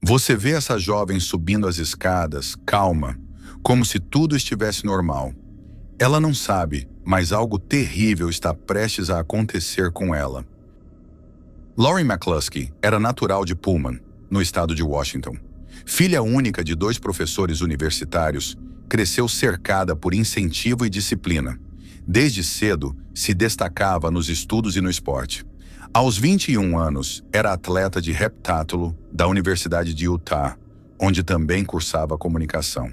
Você vê essa jovem subindo as escadas, calma, como se tudo estivesse normal. Ela não sabe, mas algo terrível está prestes a acontecer com ela. Lauren McCluskey era natural de Pullman, no estado de Washington. Filha única de 2 professores universitários, cresceu cercada por incentivo e disciplina. Desde cedo, se destacava nos estudos e no esporte. Aos 21 anos, era atleta de heptátulo da Universidade de Utah, onde também cursava comunicação.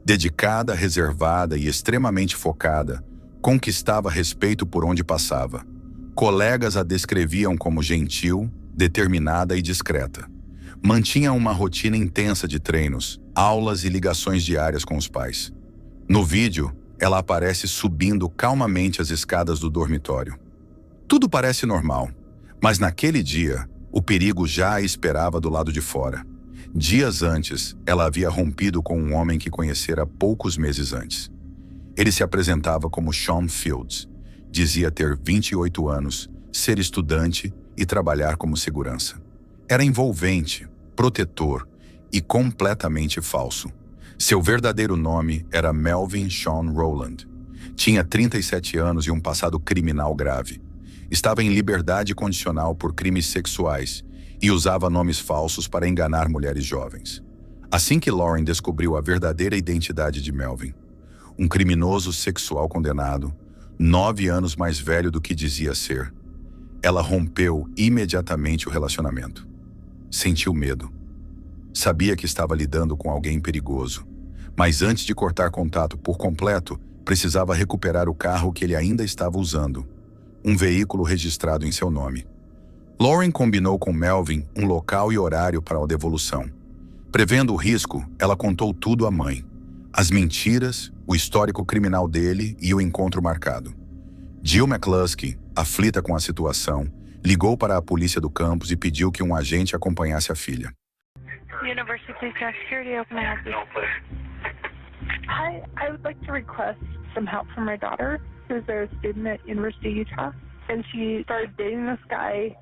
Dedicada, reservada e extremamente focada, conquistava respeito por onde passava. Colegas a descreviam como gentil, determinada e discreta. Mantinha uma rotina intensa de treinos, aulas e ligações diárias com os pais. No vídeo, ela aparece subindo calmamente as escadas do dormitório. Tudo parece normal, mas naquele dia, o perigo já a esperava do lado de fora. Dias antes, ela havia rompido com um homem que conhecera poucos meses antes. Ele se apresentava como Sean Fields. Dizia ter 28 anos, ser estudante e trabalhar como segurança. Era envolvente, protetor e completamente falso. Seu verdadeiro nome era Melvin Sean Rowland. Tinha 37 anos e um passado criminal grave. Estava em liberdade condicional por crimes sexuais e usava nomes falsos para enganar mulheres jovens. Assim que Lauren descobriu a verdadeira identidade de Melvin, um criminoso sexual condenado, 9 anos mais velho do que dizia ser, ela rompeu imediatamente o relacionamento. Sentiu medo. Sabia que estava lidando com alguém perigoso, mas antes de cortar contato por completo, precisava recuperar o carro que ele ainda estava usando, um veículo registrado em seu nome. Lauren combinou com Melvin um local e horário para a devolução. Prevendo o risco, ela contou tudo à mãe. As mentiras, o histórico criminal dele e o encontro marcado. Jill McCluskey, aflita com a situação, ligou para a polícia do campus e pediu que um agente acompanhasse a filha. University Police Security, how can I help you? Hi, I would like to request some help for my daughter, who's a student at University of Utah, and she started dating this guy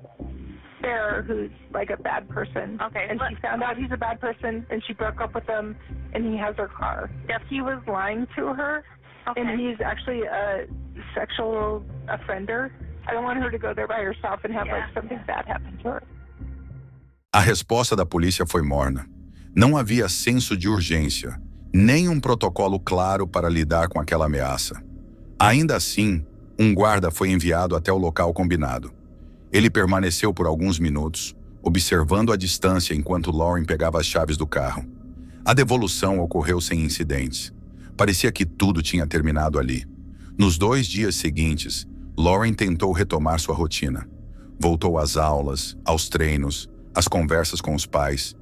there who's like a bad person. Okay. And she found out he's a bad person, and she broke up with him, and he has her car. Yep. He was lying to her, Okay. and he's actually a sexual offender. I don't want her to go there by herself and have like something bad happen to her. A resposta da polícia foi morna. Não havia senso de urgência, nem um protocolo claro para lidar com aquela ameaça. Ainda assim, um guarda foi enviado até o local combinado. Ele permaneceu por alguns minutos, observando a distância enquanto Lauren pegava as chaves do carro. A devolução ocorreu sem incidentes. Parecia que tudo tinha terminado ali. Nos 2 dias seguintes, Lauren tentou retomar sua rotina. Voltou às aulas, aos treinos, às conversas com os pais.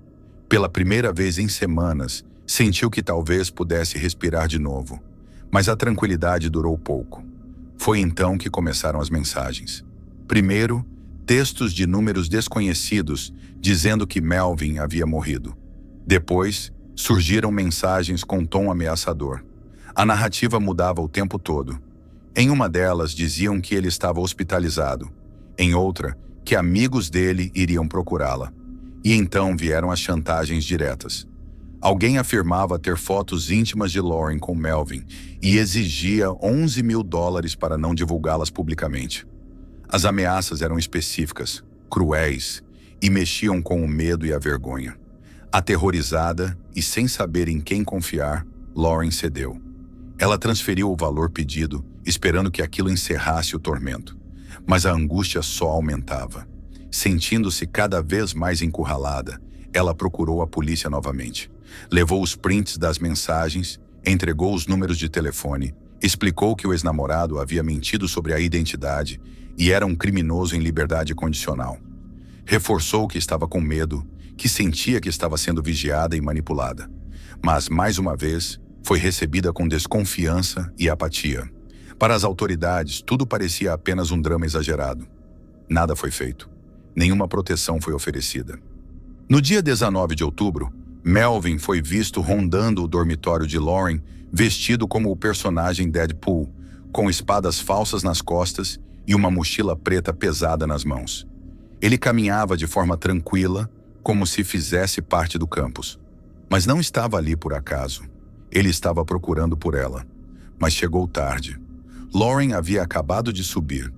Pela primeira vez em semanas, sentiu que talvez pudesse respirar de novo. Mas a tranquilidade durou pouco. Foi então que começaram as mensagens. Primeiro, textos de números desconhecidos dizendo que Melvin havia morrido. Depois, surgiram mensagens com tom ameaçador. A narrativa mudava o tempo todo. Em uma delas diziam que ele estava hospitalizado. Em outra, que amigos dele iriam procurá-la. E então vieram as chantagens diretas. Alguém afirmava ter fotos íntimas de Lauren com Melvin e exigia $11 mil para não divulgá-las publicamente. As ameaças eram específicas, cruéis e mexiam com o medo e a vergonha. Aterrorizada e sem saber em quem confiar, Lauren cedeu. Ela transferiu o valor pedido, esperando que aquilo encerrasse o tormento. Mas a angústia só aumentava. Sentindo-se cada vez mais encurralada, ela procurou a polícia novamente. Levou os prints das mensagens, entregou os números de telefone, explicou que o ex-namorado havia mentido sobre a identidade e era um criminoso em liberdade condicional. Reforçou que estava com medo, que sentia que estava sendo vigiada e manipulada. Mas, mais uma vez, foi recebida com desconfiança e apatia. Para as autoridades, tudo parecia apenas um drama exagerado. Nada foi feito. Nenhuma proteção foi oferecida. No dia 19 de outubro, Melvin foi visto rondando o dormitório de Lauren, vestido como o personagem Deadpool, com espadas falsas nas costas e uma mochila preta pesada nas mãos. Ele caminhava de forma tranquila, como se fizesse parte do campus. Mas não estava ali por acaso. Ele estava procurando por ela. Mas chegou tarde. Lauren havia acabado de subir.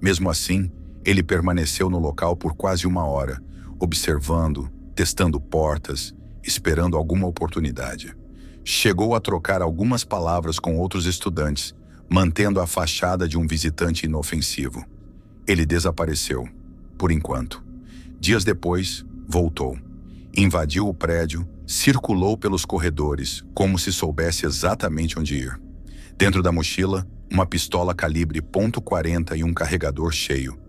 Mesmo assim, ele permaneceu no local por quase 1 hora, observando, testando portas, esperando alguma oportunidade. Chegou a trocar algumas palavras com outros estudantes, mantendo a fachada de um visitante inofensivo. Ele desapareceu, por enquanto. Dias depois, voltou. Invadiu o prédio, circulou pelos corredores, como se soubesse exatamente onde ir. Dentro da mochila, uma pistola calibre .40 e um carregador cheio.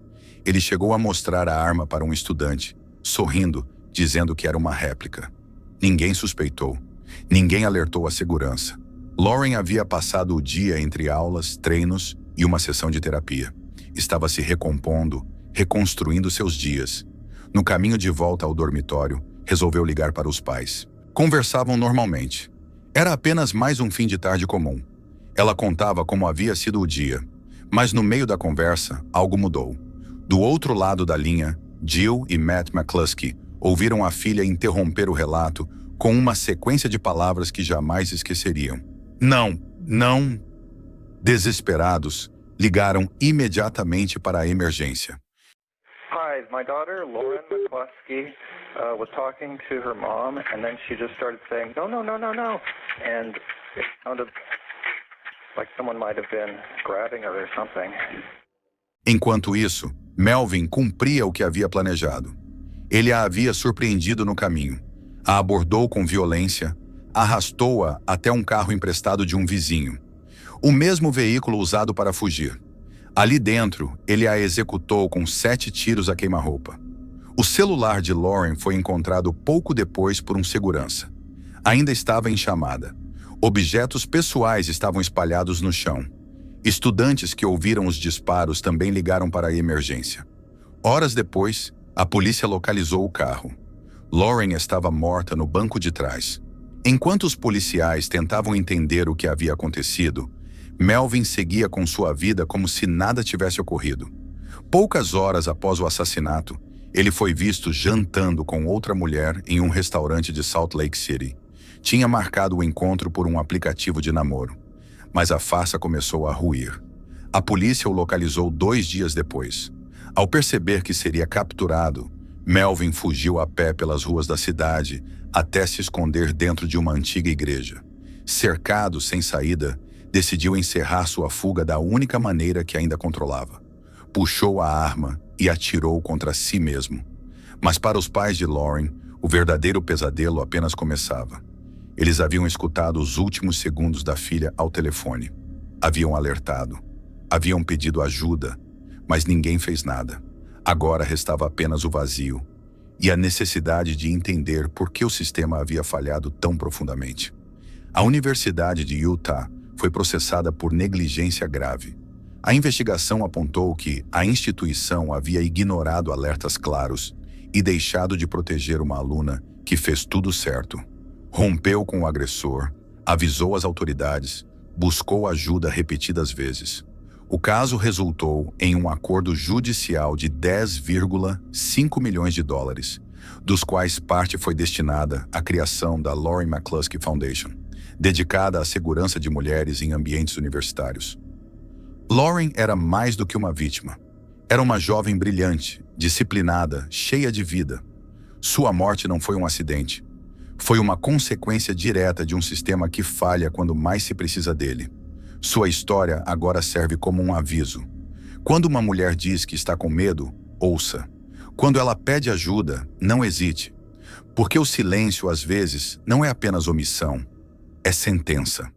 Ele chegou a mostrar a arma para um estudante, sorrindo, dizendo que era uma réplica. Ninguém suspeitou. Ninguém alertou a segurança. Lauren havia passado o dia entre aulas, treinos e uma sessão de terapia. Estava se recompondo, reconstruindo seus dias. No caminho de volta ao dormitório, resolveu ligar para os pais. Conversavam normalmente. Era apenas mais um fim de tarde comum. Ela contava como havia sido o dia. Mas no meio da conversa, algo mudou. Do outro lado da linha, Jill e Matt McCluskey ouviram a filha interromper o relato com uma sequência de palavras que jamais esqueceriam. Não. Desesperados, ligaram imediatamente para a emergência. Hi, my daughter, Lauren McCluskey, was talking to her mom, and then she just started saying, no. And it sounded like someone might have been grabbing her or something. Enquanto isso, Melvin cumpria o que havia planejado. Ele a havia surpreendido no caminho. A abordou com violência, arrastou-a até um carro emprestado de um vizinho. O mesmo veículo usado para fugir. Ali dentro, ele a executou com 7 tiros a queima-roupa. O celular de Lauren foi encontrado pouco depois por um segurança. Ainda estava em chamada. Objetos pessoais estavam espalhados no chão. Estudantes que ouviram os disparos também ligaram para a emergência. Horas depois, a polícia localizou o carro. Lauren estava morta no banco de trás. Enquanto os policiais tentavam entender o que havia acontecido, Melvin seguia com sua vida como se nada tivesse ocorrido. Poucas horas após o assassinato, ele foi visto jantando com outra mulher em um restaurante de Salt Lake City. Tinha marcado o encontro por um aplicativo de namoro. Mas a farsa começou a ruir. A polícia o localizou 2 dias depois. Ao perceber que seria capturado, Melvin fugiu a pé pelas ruas da cidade até se esconder dentro de uma antiga igreja. Cercado sem saída, decidiu encerrar sua fuga da única maneira que ainda controlava. Puxou a arma e atirou contra si mesmo. Mas para os pais de Lauren, o verdadeiro pesadelo apenas começava. Eles haviam escutado os últimos segundos da filha ao telefone. Haviam alertado. Haviam pedido ajuda, mas ninguém fez nada. Agora restava apenas o vazio e a necessidade de entender por que o sistema havia falhado tão profundamente. A Universidade de Utah foi processada por negligência grave. A investigação apontou que a instituição havia ignorado alertas claros e deixado de proteger uma aluna que fez tudo certo. Rompeu com o agressor, avisou as autoridades, buscou ajuda repetidas vezes. O caso resultou em um acordo judicial de 10,5 milhões de dólares, dos quais parte foi destinada à criação da Lauren McCluskey Foundation, dedicada à segurança de mulheres em ambientes universitários. Lauren era mais do que uma vítima. Era uma jovem brilhante, disciplinada, cheia de vida. Sua morte não foi um acidente. Foi uma consequência direta de um sistema que falha quando mais se precisa dele. Sua história agora serve como um aviso. Quando uma mulher diz que está com medo, ouça. Quando ela pede ajuda, não hesite. Porque o silêncio, às vezes, não é apenas omissão, é sentença.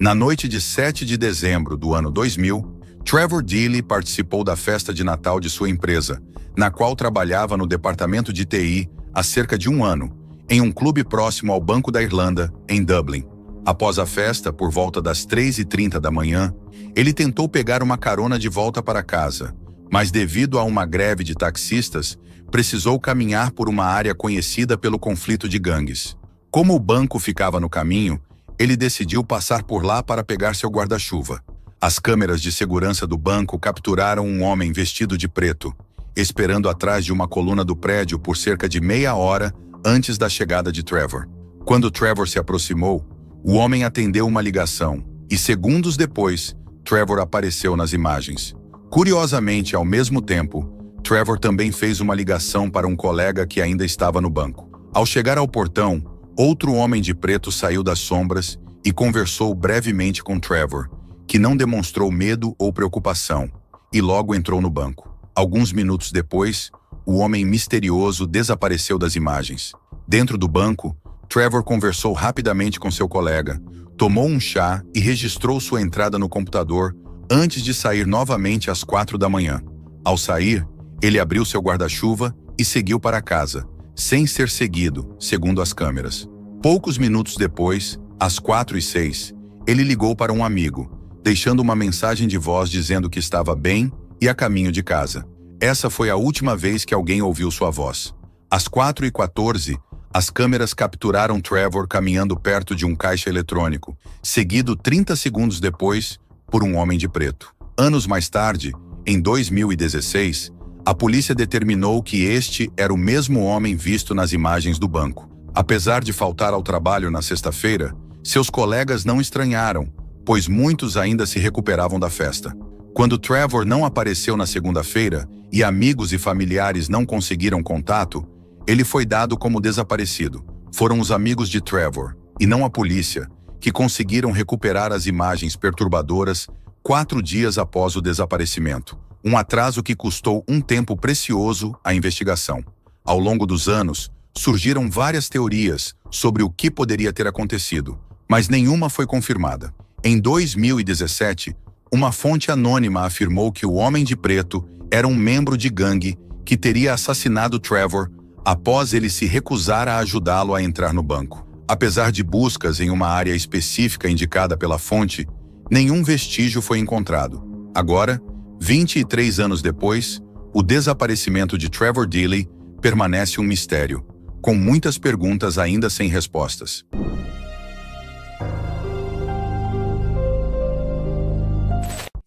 Na noite de 7 de dezembro do ano 2000, Trevor Deely participou da festa de Natal de sua empresa, na qual trabalhava no departamento de TI há cerca de 1 ano, em um clube próximo ao Banco da Irlanda, em Dublin. Após a festa, por volta das 3h30 da manhã, ele tentou pegar uma carona de volta para casa, mas devido a uma greve de taxistas, precisou caminhar por uma área conhecida pelo conflito de gangues. Como o banco ficava no caminho, ele decidiu passar por lá para pegar seu guarda-chuva. As câmeras de segurança do banco capturaram um homem vestido de preto, esperando atrás de uma coluna do prédio por cerca de meia hora antes da chegada de Trevor. Quando Trevor se aproximou, o homem atendeu uma ligação e, segundos depois, Trevor apareceu nas imagens. Curiosamente, ao mesmo tempo, Trevor também fez uma ligação para um colega que ainda estava no banco. Ao chegar ao portão, outro homem de preto saiu das sombras e conversou brevemente com Trevor, que não demonstrou medo ou preocupação, e logo entrou no banco. Alguns minutos depois, o homem misterioso desapareceu das imagens. Dentro do banco, Trevor conversou rapidamente com seu colega, tomou um chá e registrou sua entrada no computador antes de sair novamente às 4 da manhã. Ao sair, ele abriu seu guarda-chuva e seguiu para casa, sem ser seguido, segundo as câmeras. Poucos minutos depois, às 4:06, ele ligou para um amigo, deixando uma mensagem de voz dizendo que estava bem e a caminho de casa. Essa foi a última vez que alguém ouviu sua voz. Às 4:14, as câmeras capturaram Trevor caminhando perto de um caixa eletrônico, seguido 30 segundos depois por um homem de preto. Anos mais tarde, em 2016, a polícia determinou que este era o mesmo homem visto nas imagens do banco. Apesar de faltar ao trabalho na sexta-feira, seus colegas não estranharam, pois muitos ainda se recuperavam da festa. Quando Trevor não apareceu na segunda-feira e amigos e familiares não conseguiram contato, ele foi dado como desaparecido. Foram os amigos de Trevor, e não a polícia, que conseguiram recuperar as imagens perturbadoras 4 dias após o desaparecimento. Um atraso que custou um tempo precioso à investigação. Ao longo dos anos, surgiram várias teorias sobre o que poderia ter acontecido, mas nenhuma foi confirmada. Em 2017, uma fonte anônima afirmou que o Homem de Preto era um membro de gangue que teria assassinado Trevor após ele se recusar a ajudá-lo a entrar no banco. Apesar de buscas em uma área específica indicada pela fonte, nenhum vestígio foi encontrado. Agora, 23 anos depois, o desaparecimento de Trevor Deely permanece um mistério, com muitas perguntas ainda sem respostas.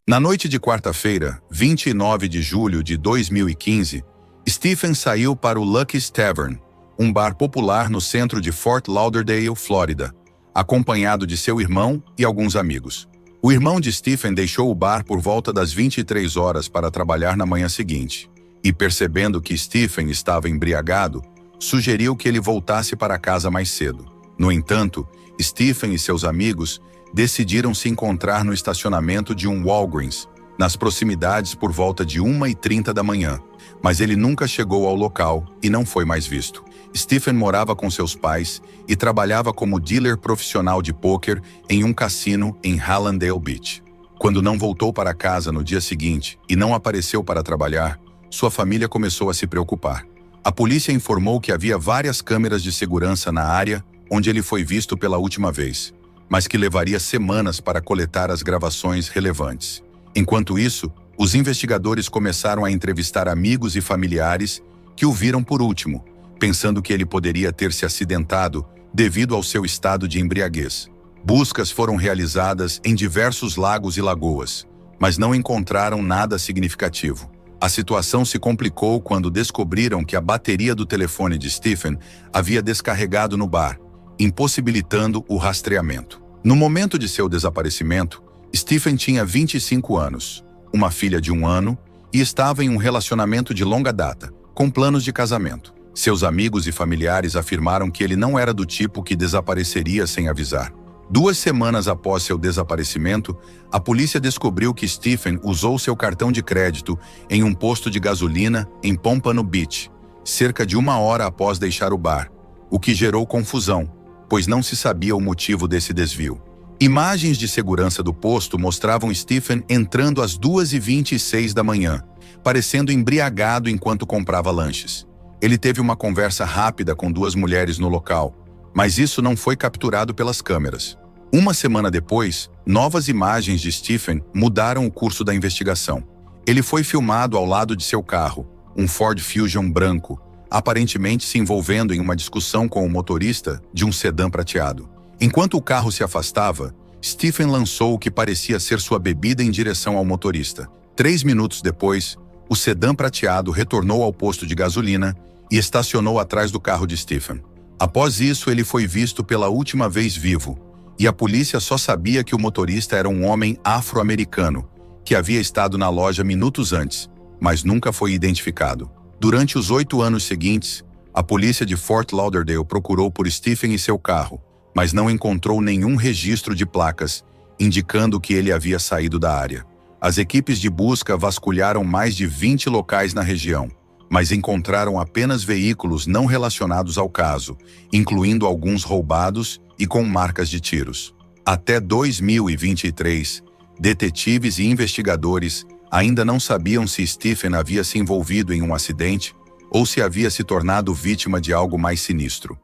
Na noite de quarta-feira, 29 de julho de 2015, Stephen saiu para o Lucky's Tavern, um bar popular no centro de Fort Lauderdale, Flórida, acompanhado de seu irmão e alguns amigos. O irmão de Stephen deixou o bar por volta das 23 horas para trabalhar na manhã seguinte, e percebendo que Stephen estava embriagado, sugeriu que ele voltasse para casa mais cedo. No entanto, Stephen e seus amigos decidiram se encontrar no estacionamento de um Walgreens, nas proximidades por volta de 1:30 da manhã, mas ele nunca chegou ao local e não foi mais visto. Stephen morava com seus pais e trabalhava como dealer profissional de pôquer em um cassino em Hallandale Beach. Quando não voltou para casa no dia seguinte e não apareceu para trabalhar, sua família começou a se preocupar. A polícia informou que havia várias câmeras de segurança na área onde ele foi visto pela última vez, mas que levaria semanas para coletar as gravações relevantes. Enquanto isso, os investigadores começaram a entrevistar amigos e familiares que o viram por último, pensando que ele poderia ter se acidentado devido ao seu estado de embriaguez. Buscas foram realizadas em diversos lagos e lagoas, mas não encontraram nada significativo. A situação se complicou quando descobriram que a bateria do telefone de Stephen havia descarregado no bar, impossibilitando o rastreamento. No momento de seu desaparecimento, Stephen tinha 25 anos, uma filha de 1 ano e estava em um relacionamento de longa data, com planos de casamento. Seus amigos e familiares afirmaram que ele não era do tipo que desapareceria sem avisar. 2 semanas após seu desaparecimento, a polícia descobriu que Stephen usou seu cartão de crédito em um posto de gasolina em Pompano Beach, cerca de 1 hora após deixar o bar, o que gerou confusão, pois não se sabia o motivo desse desvio. Imagens de segurança do posto mostravam Stephen entrando às 2:26 da manhã, parecendo embriagado enquanto comprava lanches. Ele teve uma conversa rápida com 2 mulheres no local, mas isso não foi capturado pelas câmeras. 1 semana depois, novas imagens de Stephen mudaram o curso da investigação. Ele foi filmado ao lado de seu carro, um Ford Fusion branco, aparentemente se envolvendo em uma discussão com o motorista de um sedã prateado. Enquanto o carro se afastava, Stephen lançou o que parecia ser sua bebida em direção ao motorista. 3 minutos depois, o sedã prateado retornou ao posto de gasolina e estacionou atrás do carro de Stephen. Após isso, ele foi visto pela última vez vivo, e a polícia só sabia que o motorista era um homem afro-americano, que havia estado na loja minutos antes, mas nunca foi identificado. Durante os 8 anos seguintes, a polícia de Fort Lauderdale procurou por Stephen e seu carro, mas não encontrou nenhum registro de placas, indicando que ele havia saído da área. As equipes de busca vasculharam mais de 20 locais na região, mas encontraram apenas veículos não relacionados ao caso, incluindo alguns roubados e com marcas de tiros. Até 2023, detetives e investigadores ainda não sabiam se Stephen havia se envolvido em um acidente ou se havia se tornado vítima de algo mais sinistro.